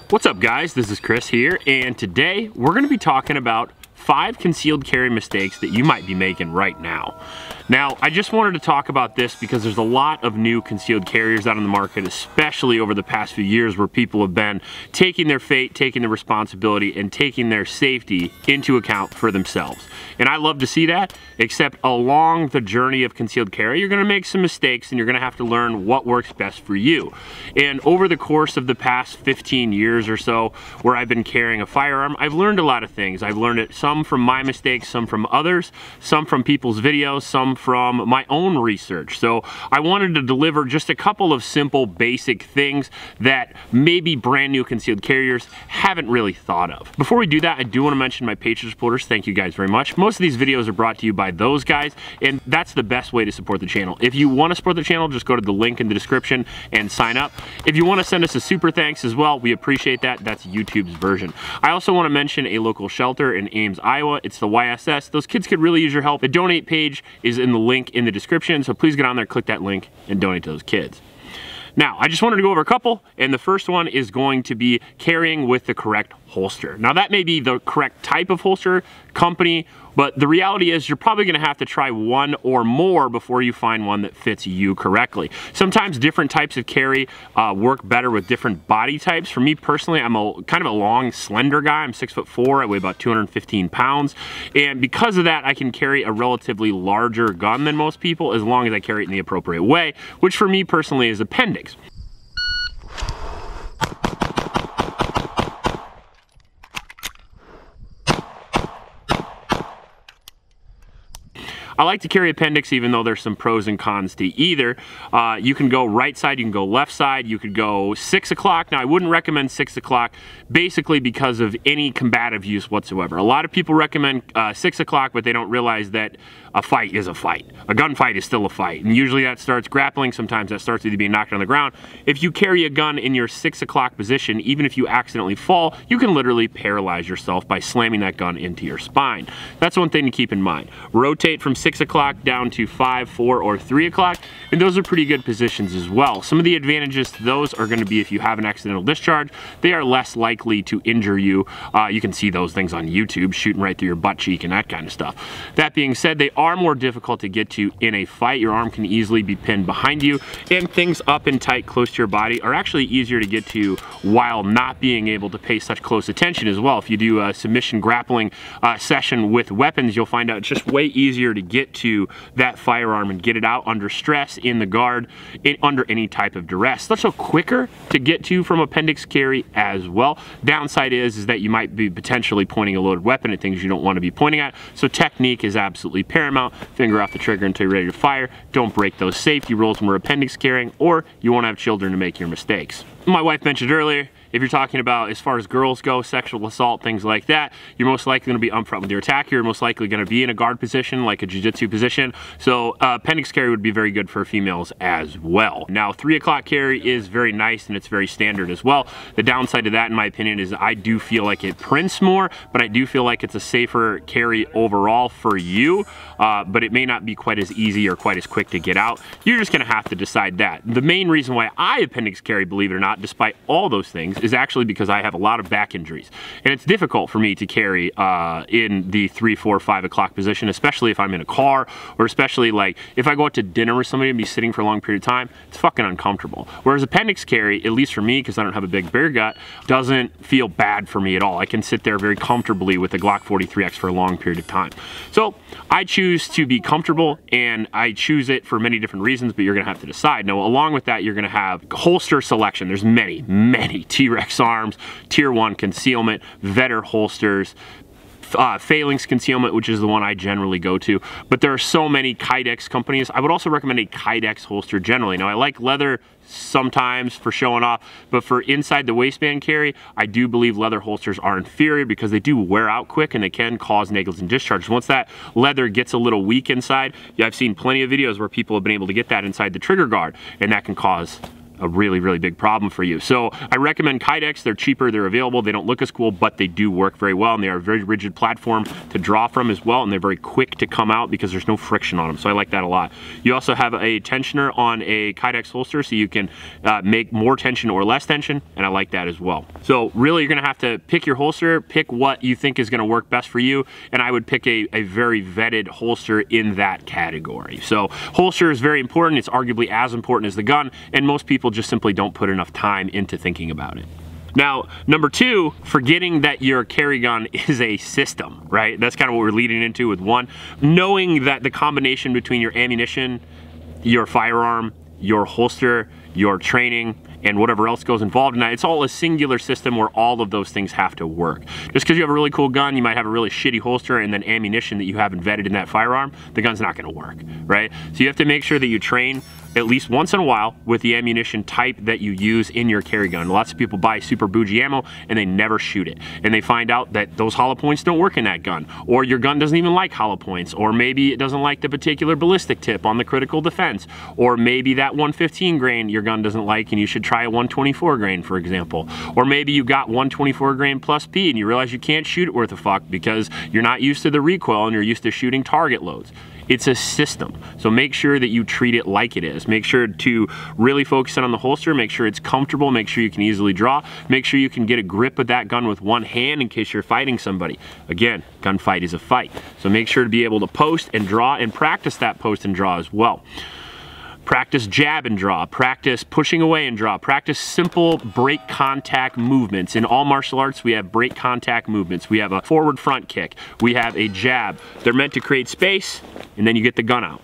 What's up guys, this is Chris here, and today we're going to be talking about 5 concealed carry mistakes that you might be making right now. Now, I just wanted to talk about this because there's a lot of new concealed carriers out on the market, especially over the past few years, where people have been taking their fate, taking the responsibility, and taking their safety into account for themselves. And I love to see that, except along the journey of concealed carry, you're gonna make some mistakes and you're gonna have to learn what works best for you. And over the course of the past 15 years or so, where I've been carrying a firearm, I've learned a lot of things. I've learned it, some from my mistakes, some from others, some from people's videos, some from my own research. So I wanted to deliver just a couple of simple, basic things that maybe brand new concealed carriers haven't really thought of. Before we do that, I do want to mention my Patreon supporters. Thank you guys very much. Most of these videos are brought to you by those guys, and that's the best way to support the channel. If you want to support the channel, just go to the link in the description and sign up. If you want to send us a super thanks as well, we appreciate that. That's YouTube's version. I also want to mention a local shelter in Ames, Iowa. It's the YSS. Those kids could really use your help. The donate page is in the link in the description, so please get on there, click that link, and donate to those kids. Now, I just wanted to go over a couple, and the first one is going to be carrying with the correct holster. Now, that may be the correct type of holster, company, but the reality is you're probably gonna have to try one or more before you find one that fits you correctly. Sometimes different types of carry work better with different body types. For me personally, I'm kind of a long, slender guy. I'm 6'4", I weigh about 215 pounds. And because of that, I can carry a relatively larger gun than most people as long as I carry it in the appropriate way, which for me personally is appendix. I like to carry appendix even though there's some pros and cons to either. You can go right side, you can go left side, you could go 6 o'clock. Now I wouldn't recommend 6 o'clock basically because of any combative use whatsoever. A lot of people recommend 6 o'clock, but they don't realize that a fight is a fight. A gunfight is still a fight, and usually that starts grappling. Sometimes that starts with you being knocked on the ground. If you carry a gun in your 6 o'clock position, even if you accidentally fall, you can literally paralyze yourself by slamming that gun into your spine. That's one thing to keep in mind. Rotate from 6 o'clock down to 5, 4, or 3 o'clock, and those are pretty good positions as well. Some of the advantages to those are going to be if you have an accidental discharge, they are less likely to injure you. You can see those things on YouTube, shooting right through your butt cheek and that kind of stuff. That being said, they are more difficult to get to in a fight. Your arm can easily be pinned behind you, and things up and tight close to your body are actually easier to get to while not being able to pay such close attention as well. If you do a submission grappling session with weapons, you'll find out it's just way easier to get to that firearm and get it out under stress, in the guard, under any type of duress. It's also quicker to get to from appendix carry as well. Downside is that you might be potentially pointing a loaded weapon at things you don't want to be pointing at, so technique is absolutely paramount. Finger off the trigger until you're ready to fire. Don't break those safety rules when we're appendix carrying, or you won't have children to make your mistakes. My wife mentioned earlier, if you're talking about as far as girls go, sexual assault, things like that, you're most likely going to be upfront with your attacker. You're most likely going to be in a guard position, like a jiu-jitsu position. So appendix carry would be very good for females as well. Now, 3 o'clock carry is very nice and it's very standard as well. The downside to that, in my opinion, is I do feel like it prints more, but I do feel like it's a safer carry overall for you, but it may not be quite as easy or quite as quick to get out. You're just going to have to decide that. The main reason why I appendix carry, believe it or not, despite all those things, is actually because I have a lot of back injuries, and it's difficult for me to carry in the 3, 4, 5 o'clock position, especially if I'm in a car, or especially like if I go out to dinner with somebody and be sitting for a long period of time. It's fucking uncomfortable. Whereas appendix carry, at least for me, because I don't have a big bear gut, doesn't feel bad for me at all. I can sit there very comfortably with the Glock 43X for a long period of time. So I choose to be comfortable, and I choose it for many different reasons, but you're gonna have to decide. Now, along with that, you're gonna have holster selection. There's many T-Rex arms, tier 1 concealment, Vetter holsters, Phalanx concealment, which is the one I generally go to, but there are so many Kydex companies. I would also recommend a Kydex holster generally. Now, I like leather sometimes for showing off, but for inside the waistband carry, I do believe leather holsters are inferior because they do wear out quick and they can cause negligent discharge. Once that leather gets a little weak inside, I've seen plenty of videos where people have been able to get that inside the trigger guard, and that can cause a really, really big problem for you. So I recommend Kydex. They're cheaper, they're available, they don't look as cool, but they do work very well, and they are a very rigid platform to draw from as well, and they're very quick to come out because there's no friction on them, so I like that a lot. You also have a tensioner on a Kydex holster, so you can make more tension or less tension, and I like that as well. So really, you're gonna have to pick your holster, pick what you think is gonna work best for you, and I would pick a very vetted holster in that category. So holster is very important. It's arguably as important as the gun, and most people just simply don't put enough time into thinking about it. Now, number two, forgetting that your carry gun is a system, right? That's kind of what we're leading into with one. Knowing that the combination between your ammunition, your firearm, your holster, your training, and whatever else goes involved in that, it's all a singular system where all of those things have to work. Just because you have a really cool gun, you might have a really shitty holster and then ammunition that you haven't vetted in that firearm, the gun's not gonna work, right? So you have to make sure that you train at least once in a while with the ammunition type that you use in your carry gun. Lots of people buy super bougie ammo and they never shoot it. And they find out that those hollow points don't work in that gun, or your gun doesn't even like hollow points, or maybe it doesn't like the particular ballistic tip on the critical defense, or maybe that 115 grain your gun doesn't like and you should try a 124 grain, for example. Or maybe you got 124 grain plus P and you realize you can't shoot it worth a fuck because you're not used to the recoil and you're used to shooting target loads. It's a system, so make sure that you treat it like it is. Make sure to really focus in on the holster, make sure it's comfortable, make sure you can easily draw, make sure you can get a grip of that gun with one hand in case you're fighting somebody. Again, gunfight is a fight, so make sure to be able to post and draw and practice that post and draw as well. Practice jab and draw, practice pushing away and draw, practice simple break contact movements. In all martial arts, we have break contact movements. We have a forward front kick, we have a jab. They're meant to create space, and then you get the gun out.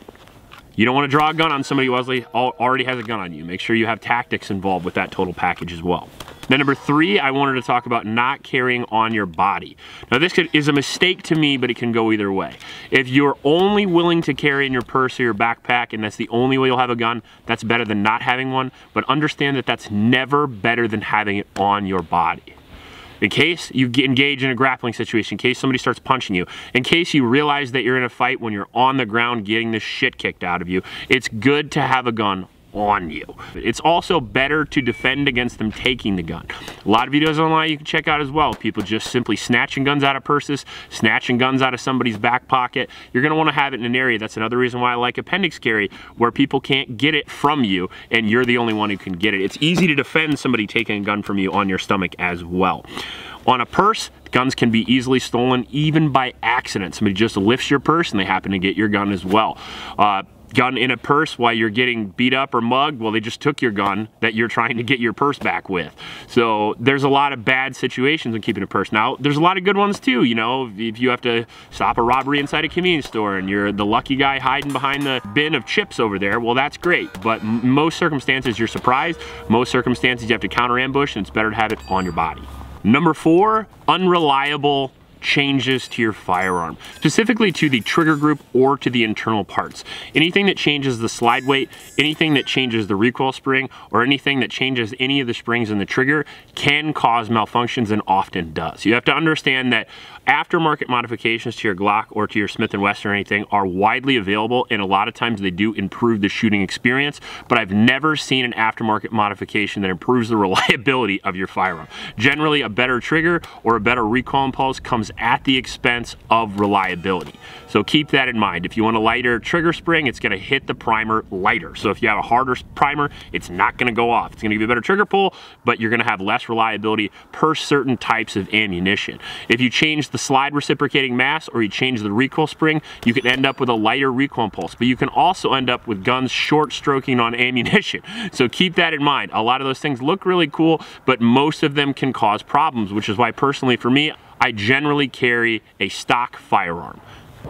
You don't want to draw a gun on somebody who already has a gun on you. Make sure you have tactics involved with that total package as well. Then number three, I wanted to talk about not carrying on your body. Now this is a mistake to me, but it can go either way. If you're only willing to carry in your purse or your backpack and that's the only way you'll have a gun, that's better than not having one, but understand that that's never better than having it on your body. In case you engage in a grappling situation, in case somebody starts punching you, in case you realize that you're in a fight when you're on the ground getting the shit kicked out of you, it's good to have a gun on you. It's also better to defend against them taking the gun. A lot of videos online you can check out as well. People just simply snatching guns out of purses, snatching guns out of somebody's back pocket. You're gonna wanna have it in an area. That's another reason why I like appendix carry, where people can't get it from you and you're the only one who can get it. It's easy to defend somebody taking a gun from you on your stomach as well. On a purse, guns can be easily stolen even by accident. Somebody just lifts your purse and they happen to get your gun as well. Gun in a purse while you're getting beat up or mugged, well, they just took your gun that you're trying to get your purse back with. So there's a lot of bad situations when keeping a purse. Now, there's a lot of good ones too, you know, if you have to stop a robbery inside a convenience store and you're the lucky guy hiding behind the bin of chips over there, well, that's great. But most circumstances, you're surprised. Most circumstances, you have to counter ambush, and it's better to have it on your body. Number four, unreliable changes to your firearm, specifically to the trigger group or to the internal parts. Anything that changes the slide weight, anything that changes the recoil spring, or anything that changes any of the springs in the trigger can cause malfunctions, and often does. You have to understand that aftermarket modifications to your Glock or to your Smith & Wesson or anything are widely available, and a lot of times they do improve the shooting experience, but I've never seen an aftermarket modification that improves the reliability of your firearm. Generally, a better trigger or a better recoil impulse comes at the expense of reliability. So keep that in mind. If you want a lighter trigger spring, it's gonna hit the primer lighter. So if you have a harder primer, it's not gonna go off. It's gonna give you a better trigger pull, but you're gonna have less reliability per certain types of ammunition. If you change the slide reciprocating mass or you change the recoil spring, you can end up with a lighter recoil impulse, but you can also end up with guns short stroking on ammunition. So keep that in mind. A lot of those things look really cool, but most of them can cause problems, which is why personally for me, I generally carry a stock firearm.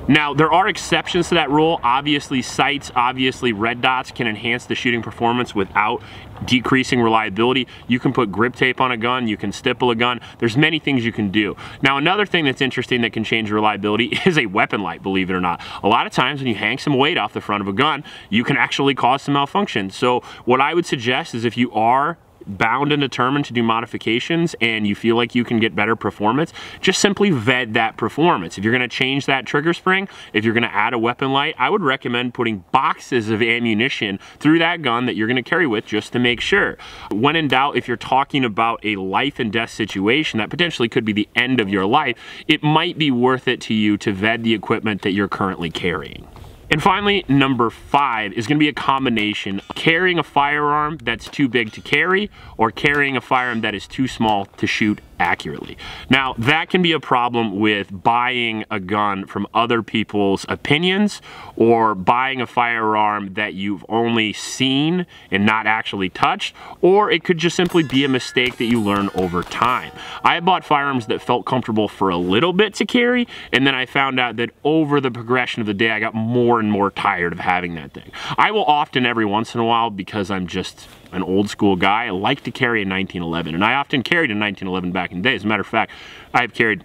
Now, there are exceptions to that rule. Obviously, sights, obviously red dots can enhance the shooting performance without decreasing reliability. You can put grip tape on a gun, you can stipple a gun. There's many things you can do. Now, another thing that's interesting that can change reliability is a weapon light, believe it or not. A lot of times when you hang some weight off the front of a gun, you can actually cause some malfunction. So what I would suggest is if you are bound and determined to do modifications and you feel like you can get better performance, just simply vet that performance. If you're gonna change that trigger spring, if you're gonna add a weapon light, I would recommend putting boxes of ammunition through that gun that you're gonna carry with just to make sure. When in doubt, if you're talking about a life and death situation that potentially could be the end of your life, it might be worth it to you to vet the equipment that you're currently carrying. And finally, number 5 is going to be a combination of carrying a firearm that's too big to carry or carrying a firearm that is too small to shoot accurately. Now, that can be a problem with buying a gun from other people's opinions or buying a firearm that you've only seen and not actually touched, or it could just simply be a mistake that you learn over time. I bought firearms that felt comfortable for a little bit to carry, and then I found out that over the progression of the day, I got more and more tired of having that thing. I will often, every once in a while, because I'm just an old school guy, I like to carry a 1911, and I often carried a 1911 back in the day. As a matter of fact, I've carried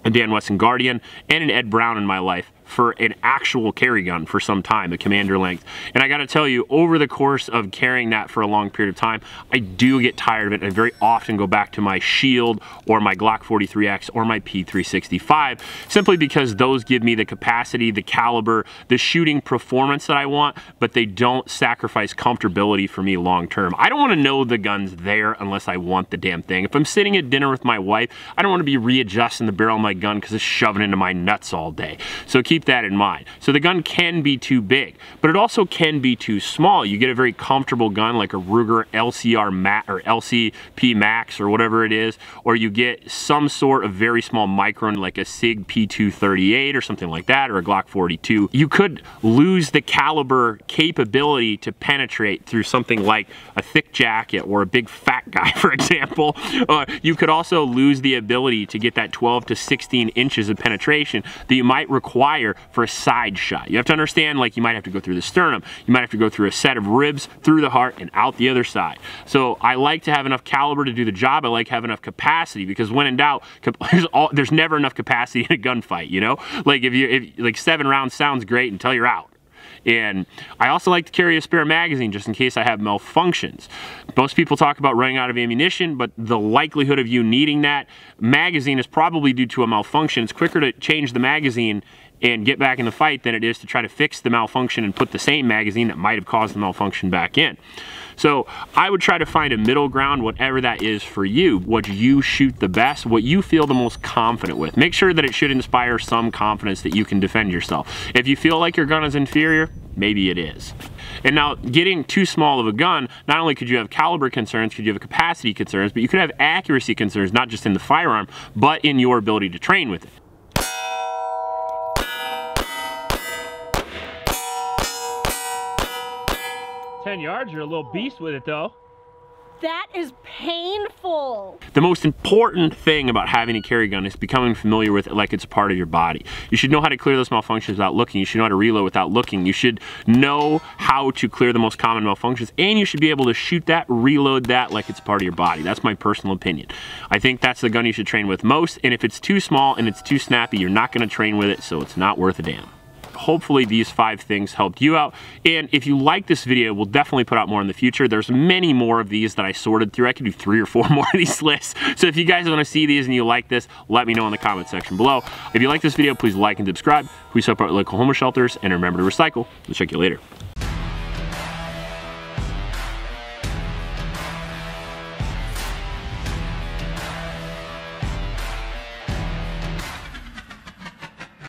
a Dan Wesson Guardian and an Ed Brown in my life for an actual carry gun for some time, a commander length. And I gotta tell you, over the course of carrying that for a long period of time, I do get tired of it. I very often go back to my Shield or my Glock 43X or my P365, simply because those give me the capacity, the caliber, the shooting performance that I want, but they don't sacrifice comfortability for me long term. I don't wanna know the gun's there unless I want the damn thing. If I'm sitting at dinner with my wife, I don't wanna be readjusting the barrel of my gun because it's shoving into my nuts all day. So keep that in mind. So the gun can be too big, but it also can be too small. You get a very comfortable gun like a Ruger LCR Max or LCP Max or whatever it is, or you get some sort of very small micron like a SIG P238 or something like that, or a Glock 42. You could lose the caliber capability to penetrate through something like a thick jacket or a big fat guy, for example. You could also lose the ability to get that 12 to 16 inches of penetration that you might require for a side shot. You have to understand, like, you might have to go through the sternum, you might have to go through a set of ribs, through the heart, and out the other side. So I like to have enough caliber to do the job. I like to have enough capacity, because when in doubt, there's never enough capacity in a gunfight, you know? Like, like 7 rounds sounds great until you're out. And I also like to carry a spare magazine just in case I have malfunctions. Most people talk about running out of ammunition, but the likelihood of you needing that magazine is probably due to a malfunction. It's quicker to change the magazine and get back in the fight than it is to try to fix the malfunction and put the same magazine that might have caused the malfunction back in. So I would try to find a middle ground, whatever that is for you, what you shoot the best, what you feel the most confident with. Make sure that it should inspire some confidence that you can defend yourself. If you feel like your gun is inferior, maybe it is. And now, getting too small of a gun, not only could you have caliber concerns, could you have capacity concerns, but you could have accuracy concerns, not just in the firearm, but in your ability to train with it. 10 yards, you're a little beast with it though. That is painful. The most important thing about having a carry gun is becoming familiar with it like it's a part of your body. You should know how to clear those malfunctions without looking. You should know how to reload without looking. You should know how to clear the most common malfunctions, and you should be able to shoot that, reload that like it's a part of your body. That's my personal opinion. I think that's the gun you should train with most, and if it's too small and it's too snappy, you're not gonna train with it, so it's not worth a damn. Hopefully these 5 things helped you out, and if you like this video, we'll definitely put out more in the future. There's many more of these that I sorted through. I could do 3 or 4 more of these lists, so if you guys want to see these and you like this, let me know in the comment section below. If you like this video, please like and subscribe. Please support local homeless shelters, and remember to recycle. We'll check you later.